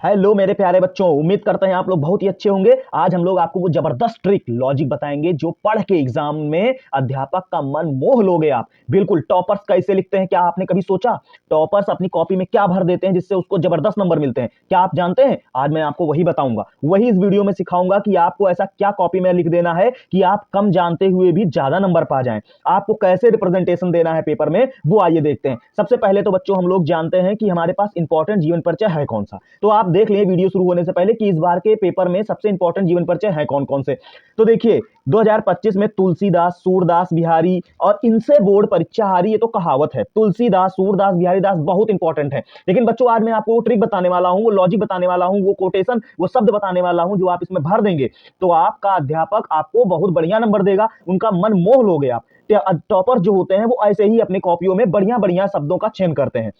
Hello मेरे प्यारे बच्चों, उम्मीद करते हैं आप लोग बहुत ही अच्छे होंगे। आज हम लोग आपको वो जबरदस्त ट्रिक लॉजिक बताएंगे जो पढ़ के एग्जाम में अध्यापक का मन मोह लोगे आप। बिल्कुल टॉपर्स कैसे लिखते हैं, क्या आपने कभी सोचा? टॉपर्स अपनी कॉपी में क्या भर देते हैं जिससे उसको जबरदस्त नंबर मिलते हैं, क्या आप जानते हैं? आज मैं आपको वही बताऊंगा, वही इस वीडियो में सिखाऊंगा कि आपको ऐसा क्या कॉपी में लिख देना है कि आप कम जानते हुए भी ज्यादा नंबर पा जाएं। आपको कैसे रिप्रेजेंटेशन देना है पेपर में, वो आइए देखते हैं। सबसे पहले तो बच्चों हम लोग जानते हैं कि हमारे पास इंपॉर्टेंट जीवन परिचय है कौन सा। तो आप देख लें वीडियो शुरू होने से पहले कि इस बार के पेपर में सबसे इंपॉर्टेंट जीवन परिचय हैं कौन कौन से। तो देखिए 2025 में तुलसीदास, सूरदास, बिहारी और इनसे बोर्ड परीक्षा हारी, ये तो कहावत है। तुलसीदास, सूरदास, बिहारी दास बहुत इंपॉर्टेंट है। लेकिन बच्चों आज मैं आपको वो ट्रिक बताने वाला हूं, वो लॉजिक बताने वाला हूं, वो कोटेशन, वो शब्द बताने वाला हूं जो आप इसमें भर देंगे तो आपका अध्यापक आपको बहुत बढ़िया नंबर देगा, उनका मन मोह लोगे आप। टॉपर जो होते हैं वो ऐसे ही अपने कॉपियों में बढ़िया बढ़िया शब्दों का चयन करते हैं।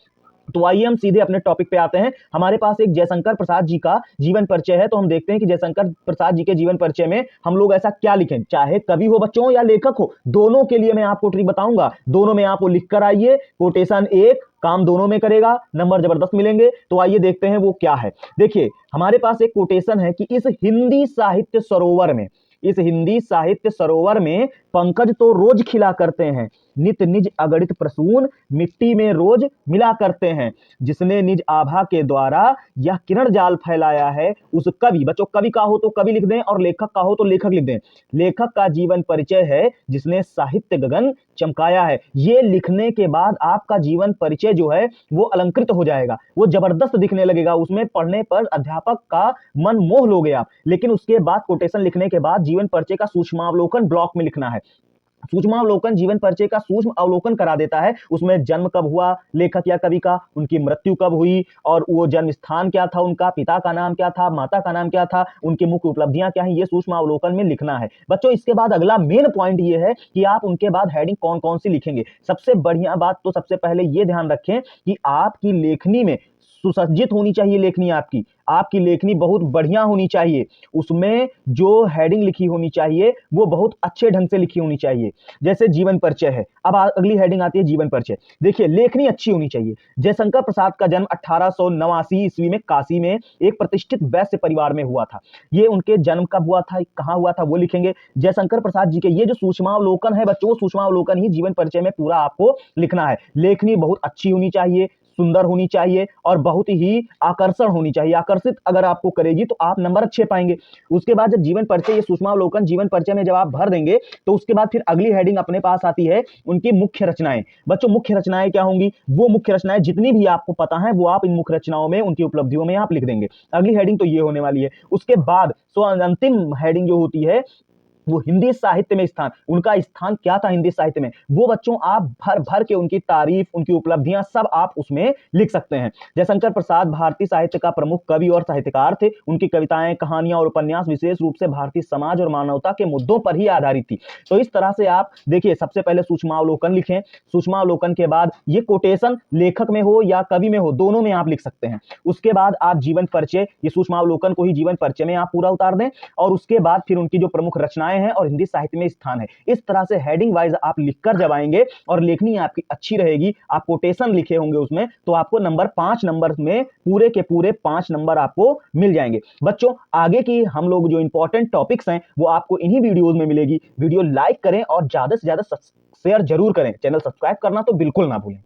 तो आइए हम सीधे अपने टॉपिक पे आते हैं। हमारे पास एक जयशंकर प्रसाद जी का जीवन परिचय है, तो हम देखते हैं कि जयशंकर प्रसाद जी के जीवन परिचय में हम लोग ऐसा क्या लिखें। चाहे कवि हो बच्चों या लेखक हो, दोनों के लिए मैं आपको ट्रिक बताऊंगा। दोनों में आप वो लिख कर आइए, कोटेशन एक काम दोनों में करेगा, नंबर जबरदस्त मिलेंगे। तो आइए देखते हैं वो क्या है। देखिए हमारे पास एक कोटेशन है कि इस हिंदी साहित्य सरोवर में पंकज तो रोज खिला करते हैं, नित निज अगणित प्रसून मिट्टी में रोज मिला करते हैं। जिसने निज आभा के द्वारा यह किरण जाल फैलाया है, उस कवि, बच्चों कवि का हो तो कवि लिख दें और लेखक का हो तो लेखक लिख दें। लेखक का जीवन परिचय है जिसने साहित्य गगन चमकाया है। ये लिखने के बाद आपका जीवन परिचय जो है वो अलंकृत हो जाएगा, वो जबरदस्त दिखने लगेगा। उसमें पढ़ने पर अध्यापक का मन मोह लोगे आप। लेकिन उसके बाद कोटेशन लिखने के बाद जीवन परिचय का सूक्ष्मावलोकन ब्लॉक में लिखना है। सूक्ष्मावलोकन जीवन परिचय का सूक्ष्म अवलोकन करा देता है। उसमें जन्म कब हुआ लेखक या कवि का, उनकी मृत्यु कब हुई, और वो जन्म स्थान क्या था उनका, पिता का नाम क्या था, माता का नाम क्या था, उनकी मुख्य उपलब्धियां क्या हैं, ये सूक्ष्म अवलोकन में लिखना है बच्चों। इसके बाद अगला मेन पॉइंट ये है कि आप उनके बाद हेडिंग कौन कौन सी लिखेंगे। सबसे बढ़िया बात तो सबसे पहले ये ध्यान रखें कि आपकी लेखनी में सुसज्जित होनी चाहिए। लेखनी आपकी आपकी लेखनी बहुत बढ़िया होनी चाहिए। उसमें जो हेडिंग लिखी होनी चाहिए वो बहुत अच्छे ढंग से लिखी होनी चाहिए। जैसे जीवन परिचय है, अब अगली हेडिंग आती है जीवन परिचय। देखिए लेखनी अच्छी होनी चाहिए। जयशंकर प्रसाद का जन्म 1889 ईस्वी में काशी में एक प्रतिष्ठित वैश्य परिवार में हुआ था। ये उनके जन्म कब हुआ था, कहाँ हुआ था, वो लिखेंगे। जयशंकर प्रसाद जी के ये जो सूक्ष्मावलोकन है बच्चों, सूक्ष्मावलोकन ही जीवन परिचय में पूरा आपको लिखना है। लेखनी बहुत अच्छी होनी चाहिए, सुंदर होनी चाहिए और बहुत ही आकर्षण होनी चाहिए। आकर्षित अगर आपको करेगी तो आप नंबर अच्छे पाएंगे। उसके बाद जब जीवन परिचय, ये सूक्ष्मावलोकन जीवन परिचय में जब आप भर देंगे तो उसके बाद फिर अगली हेडिंग अपने पास आती है उनकी मुख्य रचनाएं। बच्चों मुख्य रचनाएं क्या होंगी, वो मुख्य रचनाएं जितनी भी आपको पता है वो आप इन मुख्य रचनाओं में, उनकी उपलब्धियों में आप लिख देंगे। अगली हेडिंग तो ये होने वाली है। उसके बाद अंतिम हेडिंग जो होती है वो हिंदी साहित्य में स्थान, उनका स्थान क्या था हिंदी साहित्य में, वो बच्चों आप भर भर के उनकी तारीफ, उनकी उपलब्धियां सब आप उसमें लिख सकते हैं। जयशंकर प्रसाद भारतीय साहित्य का प्रमुख कवि और साहित्यकार थे। उनकी कविताएं, कहानियां और उपन्यास विशेष रूप से भारतीय समाज और मानवता के मुद्दों पर ही आधारित थी। तो इस तरह से आप देखिए, सबसे पहले सूक्ष्मावलोकन लिखें। सूक्ष्मावलोकन के बाद ये कोटेशन लेखक में हो या कवि में हो, दोनों में आप लिख सकते हैं। उसके बाद आप जीवन परिचय, ये सूक्ष्मावलोकन को ही जीवन परिचय में आप पूरा उतार दें। और उसके बाद फिर उनकी जो प्रमुख रचनाएं हैं और हिंदी साहित्य में स्थान है, इस तरह से हेडिंग वाइज आप लिखकर जब आएंगे और लेखनी आपकी अच्छी रहेगी, आप कोटेशन लिखे होंगे उसमें, तो आपको नंबर 5 नंबर में पूरे के पूरे 5 नंबर आपको मिल जाएंगे। बच्चों आगे की हम लोग जो इंपॉर्टेंट टॉपिक्स हैं वो आपको इन्हीं वीडियोस में मिलेगी। वीडियो लाइक करें और ज्यादा से ज्यादा शेयर जरूर करें। चैनल सब्सक्राइब करना तो बिल्कुल ना भूलें।